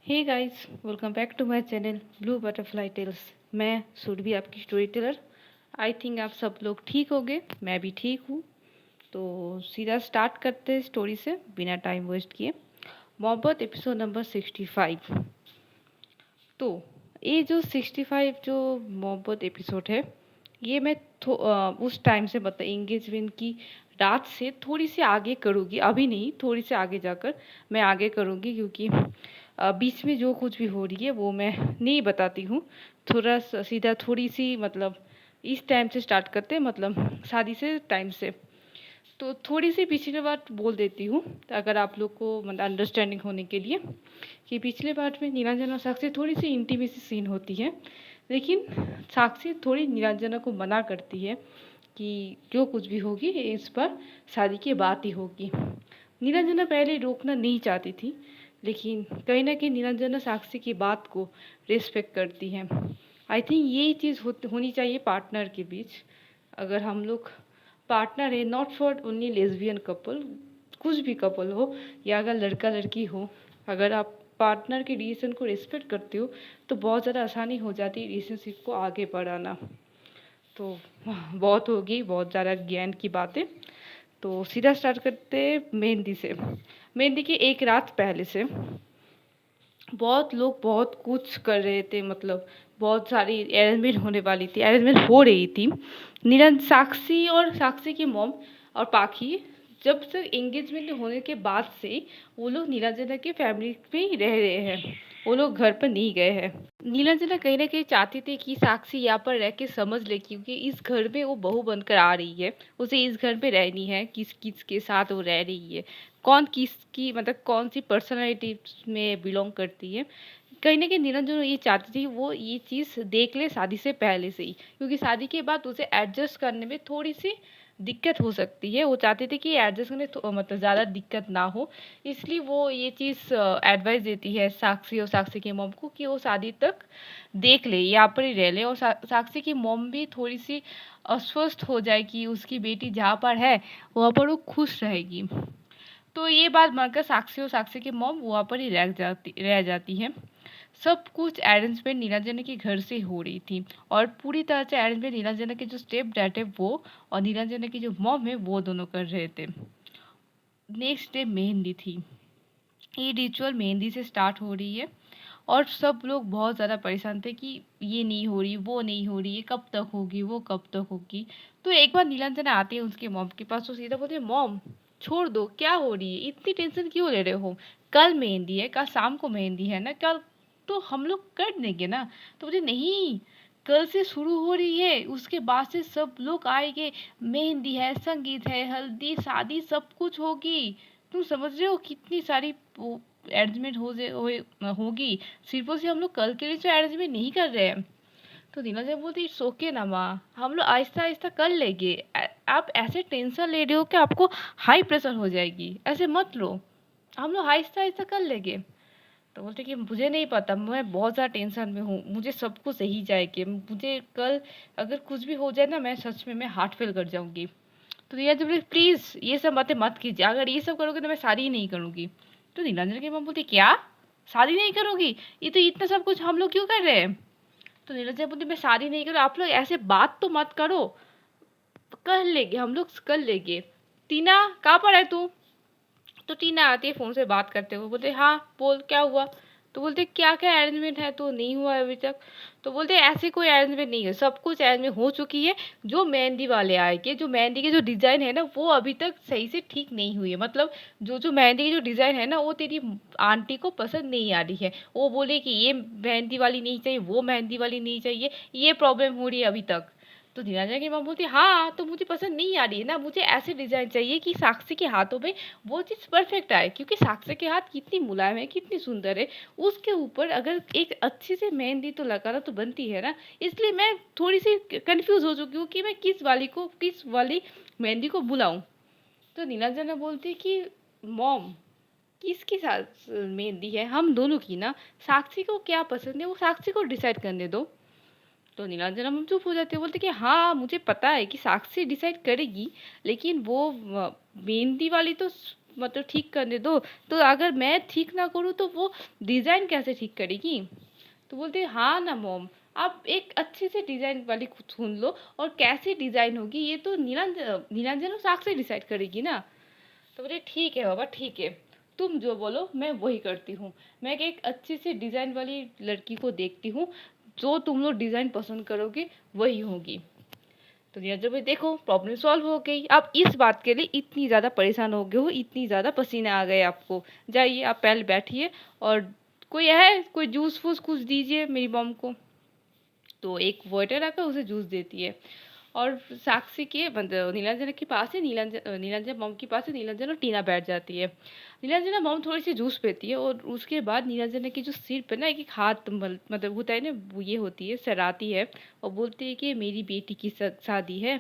Hey guys, welcome back to my channel blue butterfly tales. मैं सुरभि, आपकी story teller. I think आप सब लोग ठीक होंगे, मैं भी ठीक हूँ। तो सीधा स्टार्ट करते हैं स्टोरी से बिना टाइम वेस्ट किए। मोहब्बत एपिसोड नंबर 65। तो ये जो 65 जो मोहब्बत एपिसोड है, ये मैं उस टाइम से मतलब एंगेजमेंट की रात से थोड़ी सी आगे करूँगी, अभी नहीं, थोड़ी सी आगे जाकर मैं आगे करूँगी, क्योंकि बीच में जो कुछ भी हो रही है वो मैं नहीं बताती हूँ। थोड़ा सीधा थोड़ी सी मतलब इस टाइम से स्टार्ट करते हैं, मतलब शादी से टाइम से। तो थोड़ी सी पिछली बात बोल देती हूँ, अगर आप लोग को मतलब अंडरस्टैंडिंग होने के लिए, कि पिछले पार्ट में नीलांजना और साक्षी थोड़ी सी इंटीमेसी सीन होती है, लेकिन साक्षी थोड़ी नीलांजना को मना करती है कि जो कुछ भी होगी इस पर शादी के बाद ही होगी। नीलांजना पहले रोकना नहीं चाहती थी, लेकिन कहीं ना कहीं नीलांजना साक्षी की बात को रिस्पेक्ट करती है। आई थिंक यही चीज़ होनी चाहिए पार्टनर के बीच। अगर हम लोग पार्टनर है, not for only lesbian couple, कुछ भी कपल हो या अगर लड़का लड़की हो, अगर आप पार्टनर के डिसीजन को रिस्पेक्ट करते हो तो बहुत ज़्यादा आसानी हो जाती है रिलेशनशिप को आगे बढ़ाना। तो बहुत होगी, बहुत ज़्यादा ज्ञान की बातें। तो सीधा स्टार्ट करते मेहंदी से। मेहंदी की एक रात पहले से बहुत लोग बहुत कुछ कर रहे थे, मतलब बहुत सारी अरेंजमेंट होने वाली थी, अरेंजमेंट हो रही थी। साक्षी और साक्षी की मॉम और पाखी जब से एंगेजमेंट होने के बाद से वो लोग नीलांजना की फैमिली में ही रह रहे हैं, वो लोग घर पर नहीं गए हैं। नीलांजना कहीं ना कहीं चाहती थी कि साक्षी यहाँ पर रह के समझ ले, क्योंकि इस घर में वो बहू बनकर आ रही है, उसे इस घर पे रहनी है, किस किस के साथ वो रह रही है, कौन किसकी मतलब कौन सी पर्सनालिटी में बिलोंग करती है। कहीं ना कहीं नीलांजना ये चाहती थी वो ये चीज़ देख ले शादी से पहले से ही, क्योंकि शादी के बाद उसे एडजस्ट करने में थोड़ी सी दिक्कत हो सकती है। वो चाहते थे कि एडजस्ट करने मतलब ज़्यादा दिक्कत ना हो, इसलिए वो ये चीज़ एडवाइस देती है साक्षी और साक्षी की मॉम को कि वो शादी तक देख ले, यहाँ पर ही रह ले, और साक्षी की मॉम भी थोड़ी सी अस्वस्थ हो जाए कि उसकी बेटी जहाँ पर है वहाँ पर वो खुश रहेगी। तो ये बात मानकर साक्षी और साक्षी की मॉम वहाँ पर ही रह जाती है। सब कुछ अरेंजमेंट नीलांजना के घर से हो रही थी, और पूरी तरह से अरेंजमेंट नीलांजना के जो स्टेप डैड है वो और नीलांजना की जो मॉम है वो दोनों कर रहे थे। नेक्स्ट डे मेहंदी थी। ये रिचुअल मेहंदी से स्टार्ट हो रही है, और सब लोग बहुत ज़्यादा परेशान थे कि ये नहीं हो रही, वो नहीं हो रही, ये कब तक होगी, वो कब तक होगी। तो एक बार नीलांजना आती है उसके मॉम के पास, तो सीधा बोलती है, मॉम छोड़ दो, क्या हो रही है, इतनी टेंशन क्यों ले रहे हो, कल मेहंदी है, कल शाम को मेहंदी है ना, कल तो हम लोग कर देंगे ना। तो बोले नहीं, कल से शुरू हो रही है, उसके बाद से सब लोग आएंगे, मेहंदी है, संगीत है, हल्दी, शादी, सब कुछ होगी। तुम समझ रहे हो कितनी सारी अरेंजमेंट होगी, सिर्फ से हम लोग कल के लिए जो अरेंजमेंट नहीं कर रहे हैं। तो दीना जब बोलती इट्स ओके ना माँ, हम लोग आहिस्ता आहिस्ता कर लेंगे। आप ऐसे टेंशन ले रहे हो कि आपको हाई प्रेशर हो जाएगी, ऐसे मत लो, हम लोग आहिस्ता आहिस्ता कर लेंगे। तो बोलते कि मुझे नहीं पता, मैं बहुत ज़्यादा टेंशन में हूँ, मुझे सब कुछ सही जाएगी, मुझे कल अगर कुछ भी हो जाए ना, मैं सच में मैं हार्ट फेल कर जाऊंगी। तो नीला जी बोले प्लीज़ ये सब बातें मत कीजिए, अगर ये सब करोगे तो मैं शादी ही नहीं करूँगी। तो नीलांजन की माँ बोलती क्या, शादी नहीं करोगी, ये तो इतना सब कुछ हम लोग क्यों कर रहे हैं। तो नीलांजन बोलती मैं शादी नहीं करूँ, आप लोग ऐसे बात तो मत करो, कर लेंगे हम लोग, कर लेंगे। टीना कहाँ पर है तू। तो टीना आती है फ़ोन से बात करते हुए, बोलते हाँ बोल क्या हुआ। तो बोलते क्या क्या अरेंजमेंट है, तो नहीं हुआ है अभी तक। तो बोलते ऐसे कोई अरेंजमेंट नहीं है, सब कुछ अरेंजमेंट हो चुकी है, जो मेहंदी वाले आएंगे, जो मेहंदी के जो डिज़ाइन है ना वो अभी तक सही से ठीक नहीं हुई है, मतलब जो जो मेहंदी की जो डिज़ाइन है ना वो तेरी आंटी को पसंद नहीं आ रही है, वो बोले कि ये मेहंदी वाली नहीं चाहिए, वो मेहंदी वाली नहीं चाहिए, ये प्रॉब्लम हो रही है अभी तक। तो धीराजा की माँ बोलती हाँ तो मुझे पसंद नहीं आ रही है ना, मुझे ऐसे डिज़ाइन चाहिए कि साक्षी के हाथों में वो चीज़ परफेक्ट आए, क्योंकि साक्षी के हाथ कितनी मुलायम है, कितनी सुंदर है, उसके ऊपर अगर एक अच्छी सी मेहंदी तो लगाना तो बनती है ना। इसलिए मैं थोड़ी सी कंफ्यूज हो चुकी हूँ कि मैं किस वाली मेहंदी को बुलाऊं। तो नीलांजना बोलती कि मॉम किसके साथ मेहंदी है, हम दोनों की ना, साक्षी को क्या पसंद है वो साक्षी को डिसाइड करने दो। तो नीलांजना मैम चुप हो जाती है, बोलते कि हाँ मुझे पता है कि साक्षी डिसाइड करेगी, लेकिन वो मेहंदी वाली तो मतलब ठीक करने दो, तो अगर मैं ठीक ना करूँ तो वो डिज़ाइन कैसे ठीक करेगी? तो बोलती है हाँ ना मॉम, आप एक अच्छी सी डिज़ाइन वाली खुद ढूँढ लो, और कैसी डिज़ाइन होगी ये तो नीलांजन और साक्षी डिसाइड करेगी ना। तो बोले ठीक है बाबा ठीक है, तुम जो बोलो मैं वही करती हूँ। मैं एक अच्छी सी डिज़ाइन वाली लड़की को देखती हूँ, जो तुम लोग डिज़ाइन पसंद करोगे वही होगी। तो नीरज भाई देखो प्रॉब्लम सॉल्व हो गई। आप इस बात के लिए इतनी ज़्यादा परेशान हो गए हो, इतनी ज़्यादा पसीने आ गए आपको, जाइए आप पहले बैठिए और कोई है कोई जूस वूस कुछ दीजिए मेरी मॉम को। तो एक वेटर आकर उसे जूस देती है, और साक्षी के मतलब नीलांजना के पास है, नीलांजना मॉम के पास है, नीलांजना और टीना बैठ जाती है। नीलांजना मॉम थोड़ी सी जूस पीती है, और उसके बाद नीलांजना की जो सिर पे ना एक एक हाथ मतलब होता है ना, वो ये होती है सराती है, और बोलती है कि मेरी बेटी की शादी है,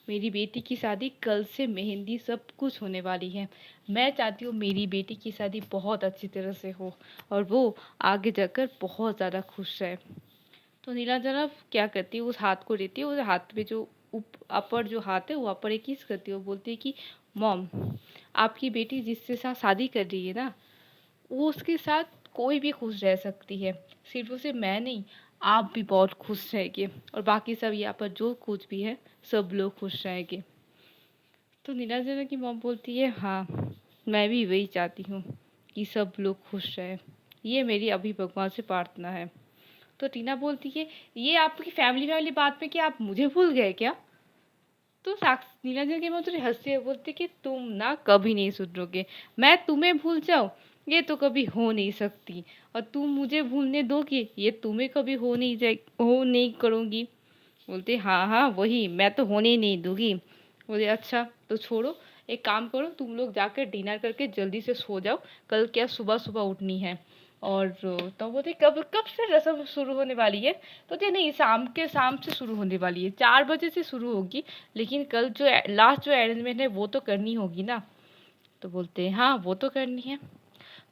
मेरी बेटी की शादी कल से मेहंदी सब कुछ होने वाली है। मैं चाहती हूँ मेरी बेटी की शादी बहुत अच्छी तरह से हो, और वो आगे जाकर बहुत ज़्यादा खुश रहे। तो नीलांजना क्या करती है, उस हाथ को लेती है, उस हाथ पे जो अपर जो हाथ है वो अपर एक किस करती है, वो बोलती है कि मॉम, आपकी बेटी जिसके साथ शादी कर रही है ना, वो उसके साथ कोई भी खुश रह सकती है, सिर्फ उसे मैं नहीं, आप भी बहुत खुश रहेंगे, और बाकी सब यहाँ पर जो कुछ भी है सब लोग खुश रहेंगे। तो नीलांजना की मॉम बोलती है हाँ, मैं भी वही चाहती हूँ कि सब लोग खुश रहे, ये मेरी अभी भगवान से प्रार्थना है। तो टीना बोलती है ये आपकी फैमिली वाली बात में क्या आप मुझे भूल गए क्या? तो साक्षी नीलांजन की माँ थोड़ी हंसती है, बोलती कि तुम ना कभी नहीं सुधरोगे, मैं तुम्हें भूल जाऊं ये तो कभी हो नहीं सकती, और तुम मुझे भूलने दोगे ये तुम्हें कभी हो नहीं करूंगी। बोलते हाँ हाँ वही, मैं तो होने ही नहीं दूंगी। बोले अच्छा तो छोड़ो, एक काम करो तुम लोग जाकर डिनर करके जल्दी से सो जाओ, कल क्या सुबह सुबह उठनी है। और तो बोलते कब कब से रस्म शुरू होने वाली है? तो ये नहीं, शाम से शुरू होने वाली है, 4 बजे से शुरू होगी, लेकिन कल जो लास्ट जो अरेंजमेंट है वो तो करनी होगी ना। तो बोलते हैं हाँ वो तो करनी है।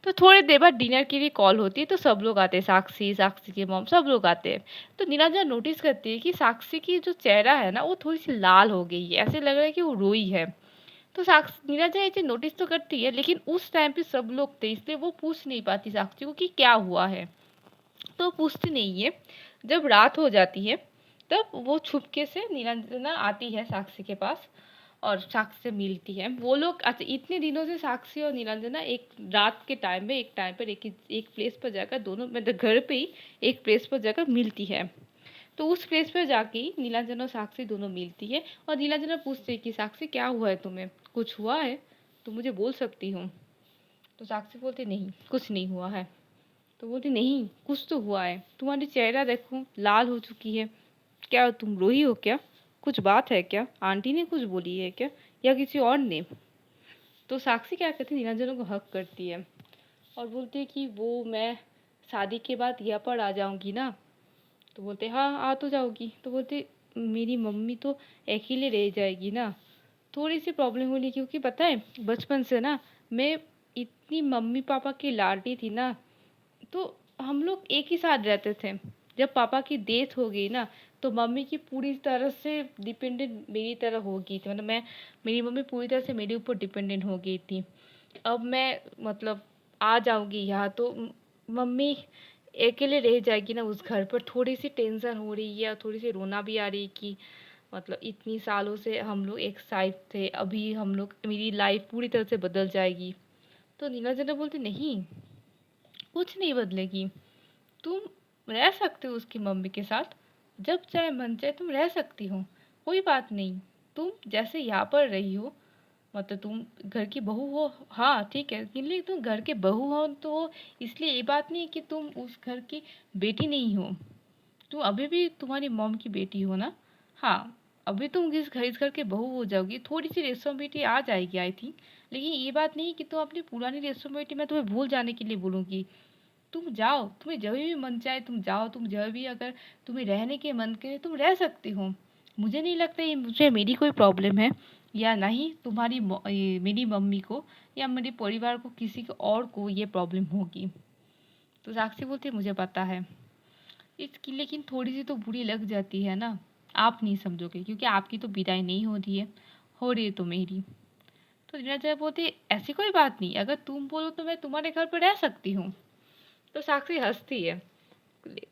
तो थोड़ी देर बाद डिनर के लिए कॉल होती है, तो सब लोग आते हैं, साक्षी साक्षी के मॉम सब लोग आते हैं। तो नीलांजना नोटिस करती है कि साक्षी की जो चेहरा है ना वो थोड़ी सी लाल हो गई है, ऐसे लग रहा है कि वो रोई है। तो साक्षी नीलांजना ये चीज नोटिस तो करती है, लेकिन उस टाइम पे सब लोग थे इसलिए वो पूछ नहीं पाती साक्षी को कि क्या हुआ है। तो पूछती नहीं है। जब रात हो जाती है तब वो छुपके से नीलांजना आती है साक्षी के पास, और साक्षी से मिलती है। वो लोग अच्छा इतने दिनों से साक्षी और नीलांजना एक रात के टाइम में एक टाइम पर एक प्लेस पर जाकर दोनों मतलब घर पे ही एक प्लेस पर जाकर मिलती है। तो उस प्लेस पर जाके ही नीलांजना और साक्षी दोनों मिलती है, और नीलांजना पूछती है कि साक्षी क्या हुआ है तुम्हें, कुछ हुआ है तो मुझे बोल सकती हूँ। तो साक्षी बोलती नहीं कुछ नहीं हुआ है। तो बोलती नहीं कुछ तो हुआ है, तुम्हारी चेहरा देखो लाल हो चुकी है, क्या तुम रोई हो क्या, कुछ बात है क्या, आंटी ने कुछ बोली है क्या, या किसी और ने? तो साक्षी क्या करती है, नीलांजना को हक करती है और बोलती है कि वो मैं शादी के बाद यहाँ पर आ जाऊंगी ना। तो बोलते हाँ आ तो जाओगी। तो बोलते मेरी मम्मी तो अकेले रह जाएगी ना, थोड़ी सी प्रॉब्लम होगी, क्योंकि पता है बचपन से ना मैं इतनी मम्मी पापा की लाडली थी ना, तो हम लोग एक ही साथ रहते थे। जब पापा की डेथ हो गई ना, तो मम्मी की पूरी तरह से डिपेंडेंट मेरी तरह हो गई थी, मतलब मैं मेरी मम्मी पूरी तरह से मेरे ऊपर डिपेंडेंट हो गई थी। अब मैं मतलब आ जाऊंगी यहाँ तो मम्मी अकेले रह जाएगी ना उस घर पर, थोड़ी सी टेंशन हो रही है, थोड़ी सी रोना भी आ रही है कि मतलब इतनी सालों से हम लोग एक साथ थे, अभी हम लोग मेरी लाइफ पूरी तरह से बदल जाएगी। तो नीला जना बोलती नहीं कुछ नहीं बदलेगी, तुम रह सकते हो उसकी मम्मी के साथ, जब चाहे मन चाहे तुम रह सकती हो, कोई बात नहीं। तुम जैसे यहाँ पर रही हो, मतलब तुम घर की बहू हो, हाँ ठीक है, लेकिन तुम घर के बहू हो तो इसलिए ये बात नहीं कि तुम उस घर की बेटी नहीं हो, तुम अभी भी तुम्हारी मॉम की बेटी हो ना। हाँ अभी तुम इस घर के बहू हो जाओगी, थोड़ी सी रिस्पॉन्सिबिलिटी आ जाएगी आई थिंक, लेकिन ये बात नहीं कि तुम अपनी पुरानी रिस्पॉन्सिबिलिटी मैं तुम्हें भूल जाने के लिए बोलूँगी। तुम जाओ, तुम्हें जब भी मन चाहे तुम जाओ, तुम जब भी अगर तुम्हें रहने के मन करे तुम रह सकती हो। मुझे नहीं लगता ये मुझे मेरी कोई प्रॉब्लम है, या ना ही मेरी मम्मी को या मेरे परिवार को किसी को और को ये प्रॉब्लम होगी। तो साक्षी बोलती है मुझे पता है इसकी, लेकिन थोड़ी सी तो बुरी लग जाती है ना, आप नहीं समझोगे क्योंकि आपकी तो विदाई नहीं हो रही है, हो रही है तो मेरी। तो नीलांजना बोलती ऐसी कोई बात नहीं, अगर तुम बोलो तो मैं तुम्हारे घर पर रह सकती हूँ। तो साक्षी हंसती है।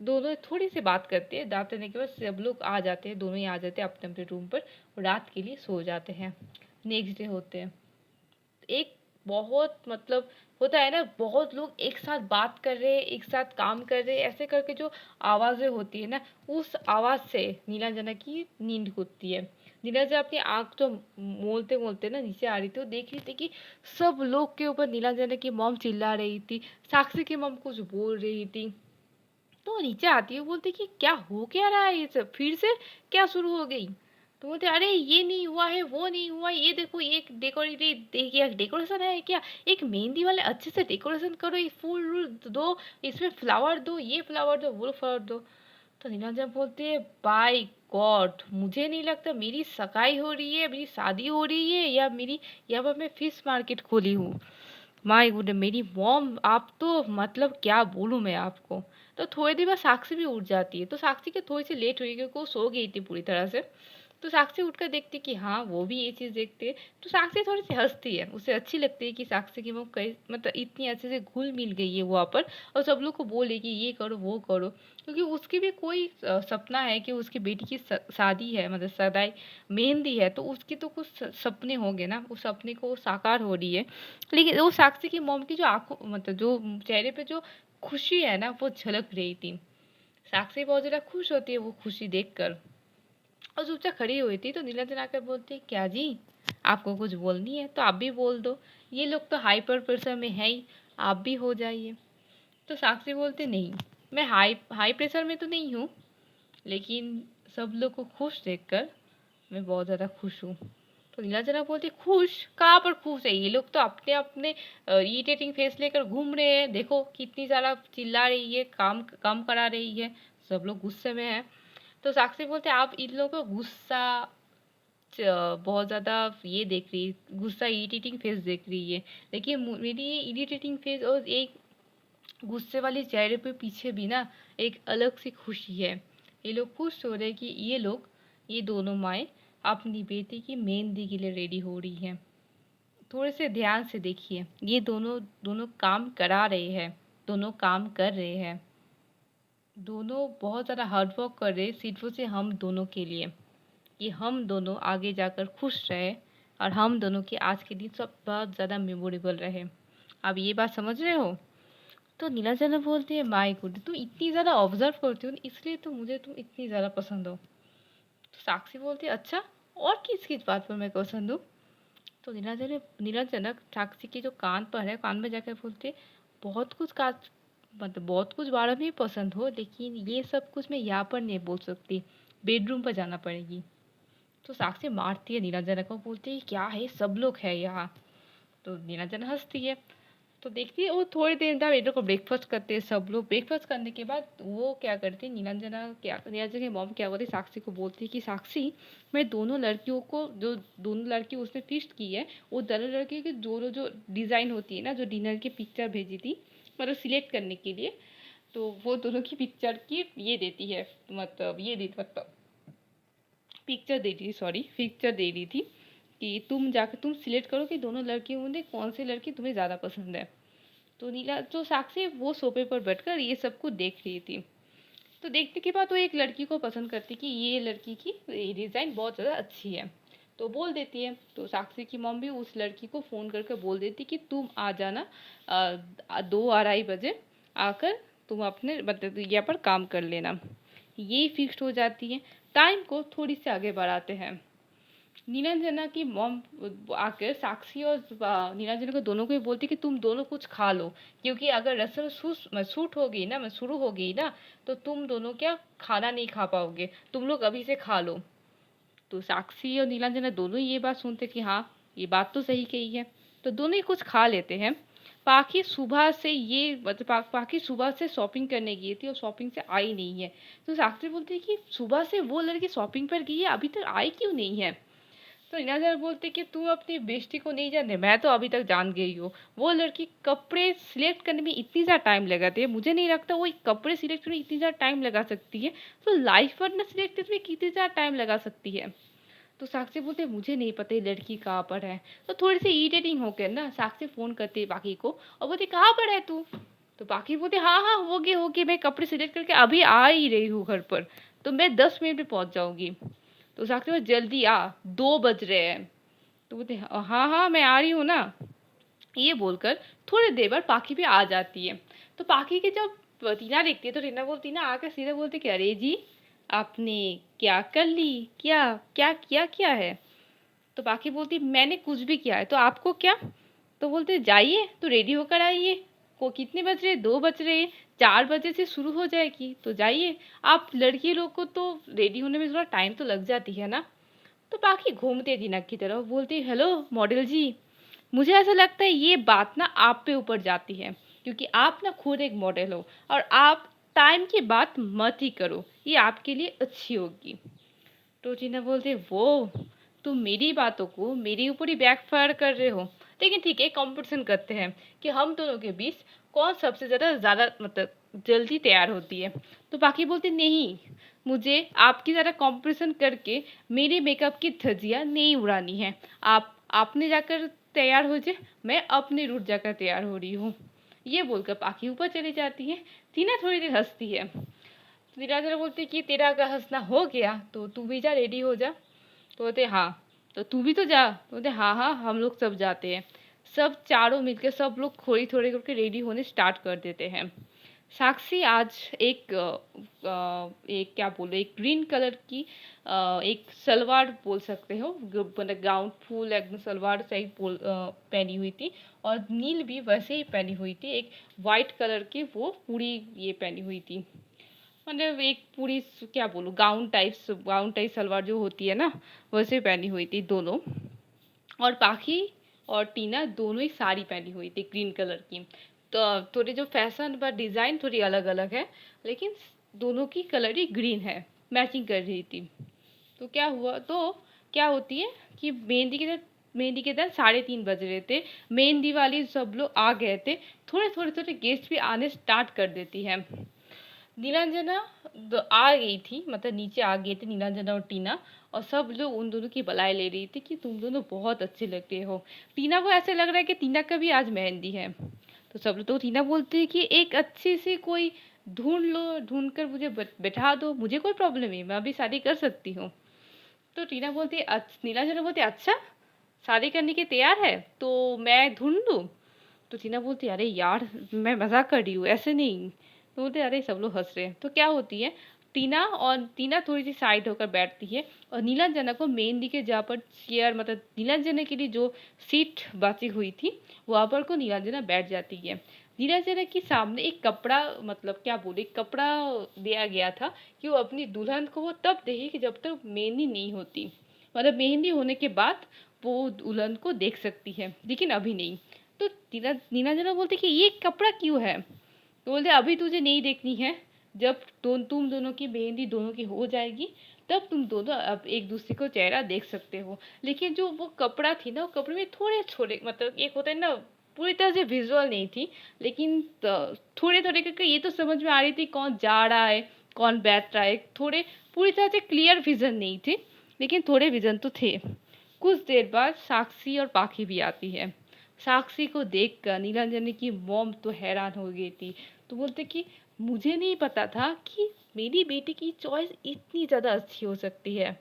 दोनों थोड़ी सी बात करते हैं, बात करने के बाद सब लोग आ जाते हैं, दोनों ही आ जाते हैं अपने अपने रूम पर और रात के लिए सो जाते हैं। नेक्स्ट डे होते हैं, एक बहुत मतलब होता है ना, बहुत लोग एक साथ बात कर रहे हैं, एक साथ काम कर रहे हैं, ऐसे करके जो आवाज़ें होती है ना, उस आवाज़ से नीलांजना की नींद खुलती है। नीलांजना अपनी आँख तो मोलते मोलते ना नीचे आ रही थी, वो देख रही थी कि सब लोग के ऊपर नीलांजना की मॉम चिल्ला रही थी, साक्षी की मॉम कुछ बोल रही थी। तो वो नीचे आती है, बोलती कि क्या हो क्या रहा है, ये सब फिर से क्या शुरू हो गई। तो बोलते अरे ये नहीं हुआ है, वो नहीं हुआ, ये देखो ये डेकोरेटिव देखिए, डेकोरेशन है क्या, एक मेहंदी वाले अच्छे से डेकोरेशन करो, ये फूल वूल दो, इसमें फ्लावर दो, ये फ्लावर दो, वो फ्लावर दो। तो नीलांजन बोलती है बाय गॉड, मुझे नहीं लगता मेरी सगाई हो रही है, मेरी शादी हो रही है, या मेरी यहाँ पर मैं फिश मार्केट खोली हूँ। माय गुड मेरी मॉम, आप तो मतलब क्या बोलूँ मैं आपको। तो थोड़ी देर बाद साक्षी भी उठ जाती है, तो साक्षी की थोड़ी सी लेट हुई क्योंकि वो सो गई थी पूरी तरह से। तो साक्षी उठकर देखती कि हाँ वो भी ये चीज़ देखती है। तो साक्षी थोड़ी सी हंसती है, उसे अच्छी लगती है कि साक्षी की मॉम कई मतलब इतनी अच्छे से घुल मिल गई है वहाँ पर, और सब लोग को बोले कि ये करो वो करो, क्योंकि उसकी भी कोई सपना है कि उसकी बेटी की शादी है, मतलब सगाई, मेहंदी है, तो उसकी तो कुछ सपने होंगे ना, उस सपने को साकार हो रही है। लेकिन वो साक्षी की मॉम की जो आंखों मतलब जो चेहरे पे जो खुशी है ना, वो झलक रही थी। साक्षी बहुत ज़्यादा खुश होती है वो खुशी देखकर, और चुपचाप खड़ी हुई थी। तो नीलांजन आकर बोलती क्या जी, आपको कुछ बोलनी है तो आप भी बोल दो, ये लोग तो हाइपर प्रेशर में है ही, आप भी हो जाइए। तो साक्षी बोलते नहीं, मैं हाई हाई प्रेशर में तो नहीं हूँ, लेकिन सब लोग को खुश देखकर मैं बहुत ज़्यादा खुश हूँ। तो नीलांजना बोलती खुश, कहाँ पर खुश है, ये लोग तो अपने अपने इरिटेटिंग फेस लेकर घूम रहे हैं, देखो कितनी ज़्यादा चिल्ला रही है, काम काम करा रही है, सब लोग गुस्से में हैं। तो साक्षी बोलते आप इन लोगों को गुस्सा बहुत ज़्यादा ये देख रही है, गुस्सा इरिटेटिंग फेस देख रही है, देखिए मेरी ये इरिटेटिंग फेस और एक गुस्से वाले चेहरे पे पीछे भी ना एक अलग सी खुशी है। ये लोग खुश हो रहे हैं कि ये लोग, ये दोनों माएँ अपनी बेटी की मेहंदी के लिए रेडी हो रही हैं। थोड़े से ध्यान से देखिए, ये दोनों दोनों काम करा रहे हैं, दोनों काम कर रहे हैं, दोनों बहुत ज़्यादा हार्ड वर्क कर रहे हैं सिर्फ से हम दोनों के लिए, कि हम दोनों आगे जाकर खुश रहे और हम दोनों के आज के दिन सब बहुत ज़्यादा मेमोरेबल रहे। आप ये बात समझ रहे हो? तो नीलांजना बोलती है माय गुड, तुम इतनी ज़्यादा ऑब्जर्व करती हो ना, इसलिए तो मुझे तुम इतनी ज़्यादा पसंद हो। तो साक्षी बोलती है अच्छा, और किस किस बात पर मैं पसंद हूँ? तो नीलांजना साक्षी के जो कान पर है, कान में जाकर बोलती है बहुत कुछ का मतलब बहुत कुछ बारे में पसंद हो, लेकिन ये सब कुछ मैं यहाँ पर नहीं बोल सकती, बेडरूम पर जाना पड़ेगी। तो साक्षी मारती है नीलांजना को, बोलती है क्या है सब लोग हैं यहाँ। तो नीलांजना हंसती है। तो देखती है वो थोड़ी देर बाद ये लोग को ब्रेकफास्ट करते हैं, सब लोग ब्रेकफास्ट करने के बाद वो क्या करती है, नीलांजना की मॉम क्या करती है, साक्षी को बोलती है कि साक्षी, मैं दोनों लड़कियों को, जो दोनों लड़की उसने फिस्ट की है, वो दोनों लड़की की दोनों जो डिज़ाइन होती है ना, जो डिनर की पिक्चर भेजी थी मतलब सिलेक्ट करने के लिए, तो वो दोनों की पिक्चर की ये देती है, मतलब ये दी मतलब पिक्चर दे रही, सॉरी पिक्चर दे रही थी कि तुम जाकर तुम सिलेक्ट करो कि दोनों लड़कियों में कौन सी लड़की तुम्हें ज़्यादा पसंद है। तो साक्षी वो सोफे पर बैठकर ये सब कुछ देख रही थी। तो देखने के बाद वो एक लड़की को पसंद करती कि ये लड़की की डिज़ाइन बहुत ज़्यादा अच्छी है, तो बोल देती है। तो साक्षी की मॉम भी उस लड़की को फ़ोन करके बोल देती कि तुम आ जाना 2 अढ़ाई बजे आकर तुम अपने मतलब यहाँ पर काम कर लेना। ये फिक्स्ड हो जाती है। टाइम को थोड़ी सी आगे बढ़ाते हैं। नीलांजना की मॉम आकर साक्षी और नीलांजना को दोनों को ही बोलती कि तुम दोनों कुछ खा लो, क्योंकि अगर रस्म शूट होगी ना, मैं शुरू होगी ना, तो तुम दोनों क्या खाना नहीं खा पाओगे, तुम लोग अभी से खा लो। तो साक्षी और नीलांजना दोनों ही ये बात सुनते कि हाँ ये बात तो सही कही है, तो दोनों ही कुछ खा लेते हैं। पाखी सुबह से ये मतलब पाखी सुबह से शॉपिंग करने गई थी और शॉपिंग से आई नहीं है। तो साक्षी बोलती है कि सुबह से वो लड़की शॉपिंग पर गई है, अभी तक आई क्यों नहीं है? तो इनाज़र बोलते कि तुम अपनी बेइज्जती को नहीं जानते, मैं तो अभी तक जान गई हूँ। वो लड़की कपड़े सिलेक्ट करने में इतनी ज़्यादा टाइम लगाती है, मुझे नहीं लगता वो कपड़े सिलेक्ट करने में इतनी ज़्यादा टाइम लगा सकती है, तो लाइफ पार्टनर सिलेक्ट करने में कितनी ज़्यादा टाइम लगा सकती है। तो साक्षी बोलते मुझे नहीं पता ये लड़की कहाँ पर है। तो थोड़ी सी इरिटेटिंग होकर ना साक्षी फ़ोन करती है बाकी को और बोलती कहाँ पर है तू। तो बाकी बोलते हाँ हाँ हो गए मैं कपड़े सिलेक्ट करके अभी आ ही रही हूँ घर पर, तो मैं 10 मिनट में पहुँच जाऊँगी। तो साक्षी बोलती जल्दी आ, 2 बज रहे हैं। तो बोलते हाँ हाँ मैं आ रही हूँ ना। ये बोलकर थोड़ी देर बाद पाखी भी आ जाती है। तो पाखी की जब टीना देखती है तो टीना आकर सीधे बोलती कि अरे जी आपने क्या कर ली, क्या क्या किया क्या है। तो पाखी बोलती मैंने कुछ भी किया है तो आपको क्या। तो बोलते जाइए तो रेडी होकर आइए, को कितने बज रहे, 2 बज रहे, 4 बजे से शुरू हो जाएगी तो जाइए। आप लड़की लोग को तो रेडी होने में थोड़ा टाइम तो लग जाती है ना। तो पाखी घूमते टीना की तरफ बोलती हेलो मॉडल जी, मुझे ऐसा लगता है ये बात ना आप पे ऊपर जाती है, क्योंकि आप ना खुद एक मॉडल हो और आप टाइम की बात मत ही करो, ये आपके लिए अच्छी होगी। तो टीना बोलते वो तुम मेरी बातों को मेरे ऊपर ही बैकफायर कर रहे हो। लेकिन ठीक है कंपटीशन करते हैं कि हम दोनों के बीच कौन सबसे ज़्यादा मतलब जल्दी तैयार होती है। तो बाकी बोलते नहीं, मुझे आपकी ज़्यादा कंपटीशन करके मेरे मेकअप की धज्जियाँ नहीं उड़ानी है। आपने जाकर तैयार हो जाए, मैं अपने रूट जाकर तैयार हो रही हूँ। ये बोलकर पाखी ऊपर चली जाती है। टीना थोड़ी देर हंसती है। टीना जरा बोलती कि तेरा अगर हंसना हो गया तो तू भी जा रेडी हो जा। तो बोलते हाँ, तो तू भी तो जा। तो बोलते हाँ हाँ हम लोग सब जाते हैं। सब चारों मिलकर सब लोग थोड़ी थोड़ी करके रेडी होने स्टार्ट कर देते हैं। साक्षी आज एक क्या बोले एक ग्रीन कलर की एक सलवार बोल सकते हो, मतलब गाउन फुल एकदम सलवार टाइप पहनी हुई थी। और नील भी वैसे ही पहनी हुई थी, एक वाइट कलर की वो पूरी ये पहनी हुई थी, मतलब एक पूरी क्या बोलूँ गाउन टाइप सलवार जो होती है ना वैसे पहनी हुई थी दोनों। और पाखी और टीना दोनों ही साड़ी पहनी हुई थी ग्रीन कलर की। तो थोड़े जो फैशन व डिज़ाइन थोड़ी अलग अलग है, लेकिन दोनों की कलर ही ग्रीन है, मैचिंग कर रही थी। तो क्या हुआ, तो क्या होती है कि मेहंदी के दिन 3:30 बज रहे थे। मेहंदी वाली सब लोग आ गए थे। थोड़े थोड़े गेस्ट भी आने स्टार्ट कर देती है। नीलांजना आ गई थी, मतलब नीचे आ गए थे नीलांजना और टीना। और सब लोग उन दोनों की बधाई ले रही थी कि तुम दोनों बहुत अच्छे लग रहे हो। टीना को ऐसे लग रहा है कि टीना का भी आज मेहंदी है। तो सब लोग तो टीना बोलती है कि एक अच्छी सी कोई ढूंढ लो, ढूंढ कर मुझे बैठा दो, मुझे कोई प्रॉब्लम नहीं, मैं अभी शादी कर सकती हूँ। तो टीना बोलती है नीलांजना बोलती है अच्छा शादी करने के तैयार है तो मैं ढूंढ लूँ। तो टीना बोलती है अरे यार मैं मजाक कर रही हूँ, ऐसे नहीं। तो बोलते अरे सब लोग हंस रहे हैं। तो क्या होती है, टीना थोड़ी सी साइड होकर बैठती है और नीलांजना को मेहंदी के जहाँ पर चेयर, मतलब नीलांजना के लिए जो सीट बची हुई थी वहाँ पर को नीलांजना बैठ जाती है। नीलांजना के सामने एक कपड़ा, मतलब क्या बोले कपड़ा दिया गया था कि वो अपनी दुल्हन को वो तब देगी जब तक मेहंदी नहीं होती, मतलब मेहंदी होने के बाद वो दुल्हन को देख सकती है, लेकिन अभी नहीं। तो नीलांजना बोलती कि ये कपड़ा क्यों है। तो बोलते अभी तुझे नहीं देखनी है, जब तुम दोनों की मेहंदी दोनों की हो जाएगी तब तुम दोनों अब एक दूसरे को चेहरा देख सकते हो। लेकिन जो वो कपड़ा थी ना, वो कपड़े में थोड़े छोटे, मतलब एक होता है ना, पूरी तरह से विजुअल नहीं थी, लेकिन थोड़े थोड़े करके ये तो समझ में आ रही थी कौन जा रहा है कौन बैठ रहा है। थोड़े पूरी तरह से क्लियर विजन नहीं थे, लेकिन थोड़े विजन तो थे। कुछ देर बाद साक्षी और पाखी भी आती है। साक्षी को देखकर नीलांजन की मॉम तो हैरान हो गई थी। तो बोलते कि मुझे नहीं पता था कि मेरी बेटी की चॉइस इतनी ज़्यादा अच्छी हो सकती है।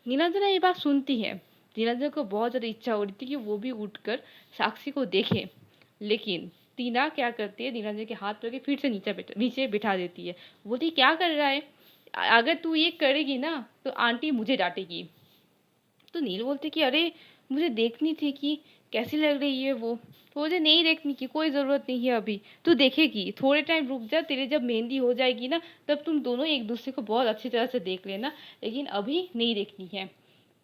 नीलांजना ये बात सुनती है। नीलांजना को बहुत ज़्यादा इच्छा हो रही थी कि वो भी उठकर साक्षी को देखे, लेकिन टीना क्या करती है, नीलांजना के हाथ पकड़ के फिर से नीचे बिठा देती है। बोलती क्या कर रहा है, अगर तू ये करेगी ना तो आंटी मुझे डांटेगी। तो नील बोलते कि अरे मुझे देखनी थी कि कैसी लग रही है वो। तो मुझे नहीं देखने की कोई ज़रूरत नहीं है, अभी तू देखेगी, थोड़े टाइम रुक जा, तेरे जब मेहंदी हो जाएगी ना तब तुम दोनों एक दूसरे को बहुत अच्छी तरह से देख लेना, लेकिन अभी नहीं देखनी है।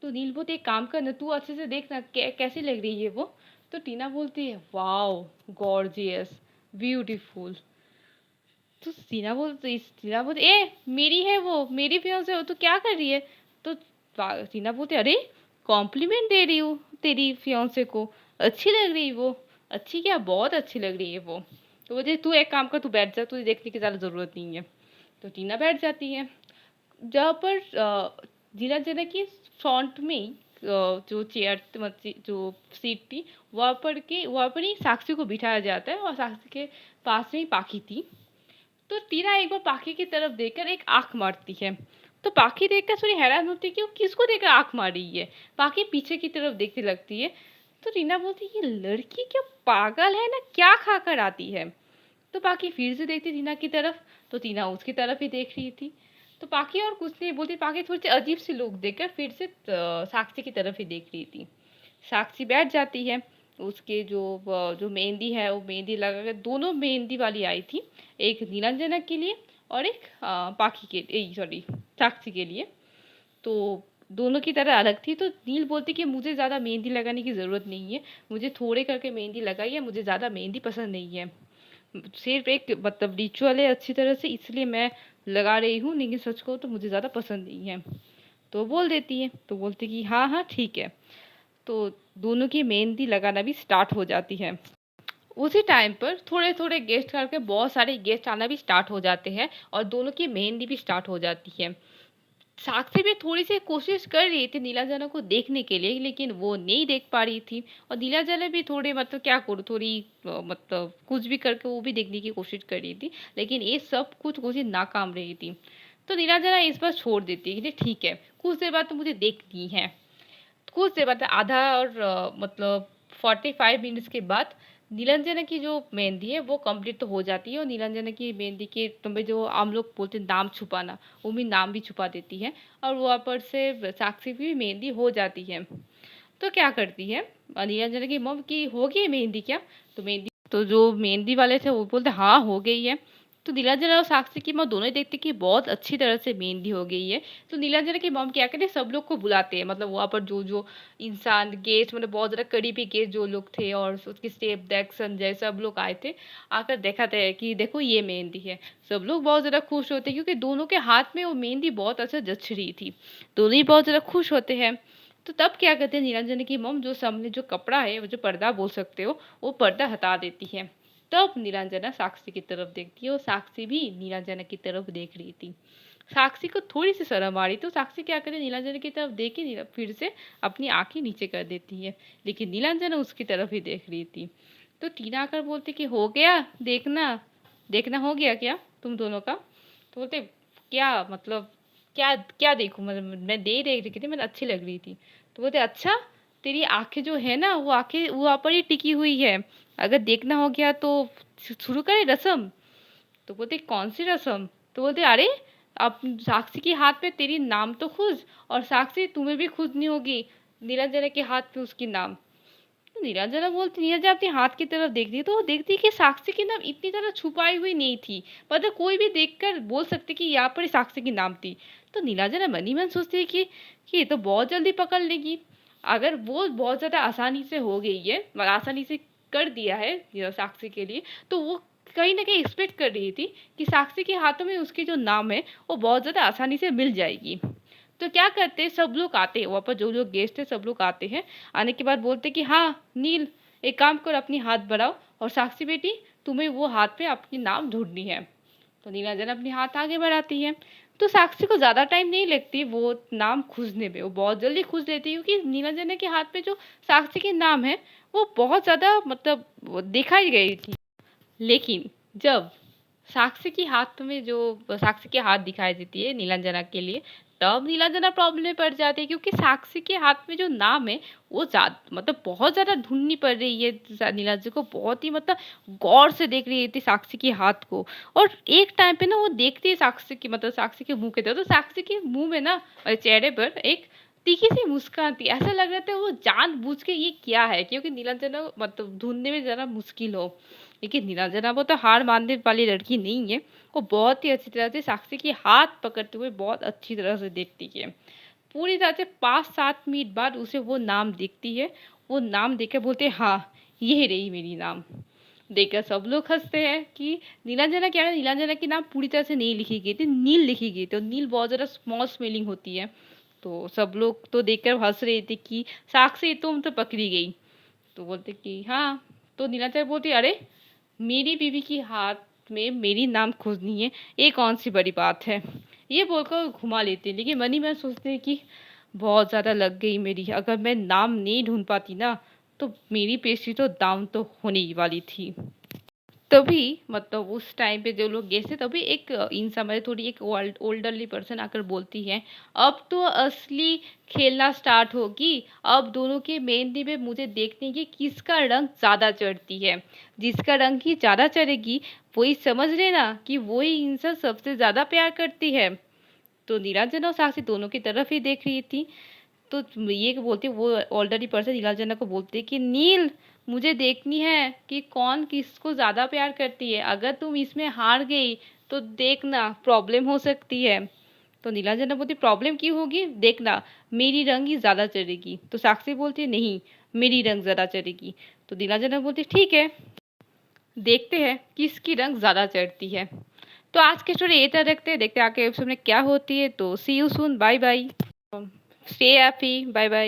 तो नील बोलते एक काम कर ना, तू अच्छे से देखना कैसी लग रही है वो। तो टीना बोलती है वाओ गॉर्जियस ब्यूटीफुल। तो टीना बोलती ए मेरी है वो, मेरी फियांसे हो, तो क्या कर रही है। तो टीना बोलती अरे कॉम्प्लीमेंट दे रही हूँ तेरी फियांसे को, अच्छी लग रही वो। अच्छी क्या, बहुत अच्छी लग रही है वो। तो बोलते तू एक काम कर, तू बैठ जा, तुझे देखने की ज़्यादा ज़रूरत नहीं है। तो टीना बैठ जाती है। जहाँ पर नीलांजना की फ्रंट में ही जो चेयर मतलब जो सीट थी वहाँ पर ही साक्षी को बिठाया जाता है और साक्षी के पास में ही पाखी थी। तो टीना एक बार पाखी की तरफ देखकर एक आंख मारती है। तो पाखी देखकर थोड़ी हैरान होती है कि वो किसको देखकर आंख मार रही है। पाखी पीछे की तरफ देखने लगती है। तो टीना बोलती है ये लड़की क्या पागल है ना, क्या खा कर आती है। तो पाखी फिर से देखती टीना की तरफ। तो टीना उसकी तरफ ही देख रही थी। तो पाखी और कुछ नहीं बोलती, पाखी थोड़ी सी अजीब सी लुक देकर फिर से साक्षी की तरफ ही देख रही थी। साक्षी बैठ जाती है। उसके जो मेहंदी है वो मेहंदी लगा कर, दोनों मेहंदी वाली आई थी, एक नीलांजना के लिए और एक पाखी के सॉरी साक्षी के लिए। तो दोनों की तरह अलग थी। तो नील बोलती कि मुझे ज़्यादा मेहंदी लगाने की ज़रूरत नहीं है, मुझे थोड़े करके मेहंदी लगाइए, मुझे ज़्यादा मेहंदी पसंद नहीं है, सिर्फ एक मतलब रिचुअल है अच्छी तरह से इसलिए मैं लगा रही हूँ, लेकिन सच कहूँ तो मुझे ज़्यादा पसंद नहीं है। तो बोल देती है। तो बोलती कि हाँ हाँ ठीक है। तो दोनों की मेहंदी लगाना भी स्टार्ट हो जाती है। उसी टाइम पर थोड़े थोड़े गेस्ट करके बहुत सारे गेस्ट आना भी स्टार्ट हो जाते हैं और दोनों की मेहंदी भी स्टार्ट हो जाती है। साक्षी भी थोड़ी सी कोशिश कर रही थी नीलांजना को देखने के लिए, लेकिन वो नहीं देख पा रही थी। और नीलांजना भी थोड़े मतलब क्या करूँ, थोड़ी मतलब कुछ भी करके वो भी देखने की कोशिश कर रही थी, लेकिन ये सब कुछ कोशिश नाकाम रही थी। तो नीलांजना इस बार छोड़ देती है कि ठीक है, कुछ देर बाद तो मुझे देखनी है। कुछ देर बाद आधा और मतलब 45 मिनट्स के बाद नीलांजना की जो मेहंदी है वो कंप्लीट तो हो जाती है। और नीलांजना की मेहंदी के तुम्हें जो हम लोग बोलते हैं नाम छुपाना, वो भी नाम भी छुपा देती है। और वहाँ पर से साक्षी की भी मेहंदी हो जाती है। तो क्या करती है नीलांजना की मम्मी की हो गई मेहंदी क्या, तो मेहंदी तो जो मेहंदी वाले थे वो बोलते हाँ हो गई है। तो नीलांजना और साक्षी की माँ दोनों ही देखती कि बहुत अच्छी तरह से मेहंदी हो गई है। तो नीलांजना की मॉम क्या करते हैं, सब लोग को बुलाते हैं, मतलब वहाँ पर जो जो इंसान गेस्ट मतलब बहुत ज़्यादा करीबी गेस्ट जो लोग थे और उसकी स्टेप देख संजय सब लोग आए थे, आकर दिखाते हैं कि देखो ये मेहंदी है। सब लोग बहुत ज़्यादा खुश होते हैं क्योंकि दोनों के हाथ में वो मेहंदी बहुत अच्छा जच रही थी। दोनों ही बहुत ज़्यादा खुश होते हैं। तो तब क्या करते हैं नीलांजना की मॉम जो सामने जो कपड़ा है, वो जो पर्दा बोल सकते हो, वो पर्दा हटा देती है। तब नीलांजना साक्षी की तरफ देखती है और साक्षी भी नीलांजना की तरफ देख रही थी। साक्षी को थोड़ी सी शर्म आ रही तो साक्षी क्या करे, नीलांजना की तरफ देख के फिर से अपनी आंखें नीचे कर देती है, लेकिन नीलांजना उसकी तरफ ही देख रही थी। तो टीना आकर बोलती कि हो गया देखना, देखना हो गया क्या तुम दोनों का। तो बोलते क्या मतलब क्या क्या देखूं, मतलब मैं दे देख रही थी, मैंने अच्छी लग रही थी। तो बोलते अच्छा, तेरी आंखें जो है ना वो आंखें वो वहाँ पर ही टिकी हुई है, अगर देखना हो गया तो शुरू करें रस्म। तो बोलते कौन सी रस्म। तो बोलते अरे अब साक्षी के हाथ पे तेरी नाम तो खुश, और साक्षी तुम्हें भी खुश नहीं होगी नीलांजना के हाथ पे उसकी नाम। तो नीलांजना बोलती, नीलांजना अपने हाथ की तरफ देखती तो वो देखती कि साक्षी की नाम इतनी तरह छुपाई हुई नहीं थी, मतलब कोई भी देखकर बोल सकते कि यहाँ पर साक्षी की नाम थी। तो नीलांजना मन ही मन सोचती है कि ये तो बहुत जल्दी पकड़ लेगी, अगर वो बहुत ज़्यादा आसानी से हो गई है, मतलब आसानी से कर दिया है ये साक्षी के लिए, तो वो कहीं ना कहीं एक्सपेक्ट कर रही थी कि साक्षी के हाथों में उसकी जो नाम है वो बहुत ज़्यादा आसानी से मिल जाएगी। तो क्या करते हैं, सब लोग आते हैं वहाँ पर, जो जो गेस्ट है सब लोग आते हैं। आने के बाद बोलते कि हाँ नील, एक काम करो अपनी हाथ बढ़ाओ और साक्षी बेटी तुम्हें वो हाथ पे अपनी नाम ढूंढनी है। तो नीलांजना अपनी हाथ आगे बढ़ाती है। तो साक्षी को ज़्यादा टाइम नहीं लगती वो नाम खोजने में, वो बहुत जल्दी खोज लेती है क्योंकि नीलांजना के हाथ पे जो साक्षी के नाम है वो बहुत ज़्यादा मतलब वो दिखाई गई थी। लेकिन जब साक्षी के हाथ दिखाई देती है नीलांजना के लिए, तब नीलांजना प्रॉब्लम में पड़ जाती है क्योंकि साक्षी के हाथ में जो नाम है वो मतलब बहुत ज़्यादा ढूंढनी पड़ रही है नीलांजना को, बहुत ही मतलब गौर से देख रही थी साक्षी के हाथ को। और एक टाइम पे ना वो देखती है साक्षी की मतलब साक्षी के मुंह के तरफ, तो साक्षी के मुंह में ना चेहरे पर एक तीखी सी मुस्कान थी, ऐसा लग रहा था वो जानबूझ के ये क्या है, क्योंकि नीलांजना मतलब ढूंढने में ज़रा मुश्किल हो। लेकिन नीलांजना वो तो हार मानने वाली लड़की नहीं है, वो बहुत ही अच्छी तरह से साक्षी के हाथ पकड़ते हुए बहुत अच्छी तरह से देखती है। पूरी तरह से 5-7 मिनट बाद उसे वो नाम देखती है। वो नाम देखकर बोलते हैं हाँ ये रही मेरी नाम। देखकर सब लोग हंसते हैं कि नीलांजना क्या है, नीलांजना की नाम पूरी तरह से नहीं लिखी गई थी, नील लिखी गई थी और नील बहुत ज़्यादा स्मॉल स्पेलिंग होती है। तो सब लोग तो देखकर हंस रहे थे कि साक्षी तुम तो पकड़ी गई। तो बोलते कि हाँ। तो नीलांजना बोलती अरे मेरी बीवी की हाथ में मेरी नाम खोजनी है, ये कौन सी बड़ी बात है, ये बोलकर घुमा लेते हैं। लेकिन मन ही मन सोचते हैं कि बहुत ज़्यादा लग गई मेरी। अगर मैं नाम नहीं ढूँढ पाती ना, तो मेरी पेस्ट्री तो डाउन तो होने ही वाली थी। तभी मतलब उस टाइम पे जो लोग गेस्ट थे, तभी एक इंसान मतलब थोड़ी एक ओल्डरली पर्सन आकर बोलती है, अब तो असली खेलना स्टार्ट होगी। अब दोनों के मेहंदी में मुझे देखने की किसका रंग ज़्यादा चढ़ती है। जिसका रंग ही ज़्यादा चढ़ेगी, वही समझ लेना कि वही इंसान सबसे ज़्यादा प्यार करती है। तो नीलांजना और साक्षी दोनों की तरफ ही देख रही थी। तो ये बोलती, वो ऑलरेडी पर्सन नीलांजना को बोलती है कि नील, मुझे देखनी है कि कौन किसको ज़्यादा प्यार करती है। अगर तुम इसमें हार गई तो देखना प्रॉब्लम हो सकती है। तो नीलांजना बोलती, प्रॉब्लम क्यों होगी, देखना मेरी रंग ही ज़्यादा चढ़ेगी। तो साक्षी बोलती है, नहीं, मेरी रंग ज़्यादा चढ़ेगी। तो नीलांजना बोलती, ठीक है, देखते हैं किसकी रंग ज़्यादा चढ़ती है। तो आज की स्टोरी ये तरह रखते हैं, देखते हैं आगे एपिसोड में क्या होती है। तो see you soon, bye bye, stay happy, bye bye.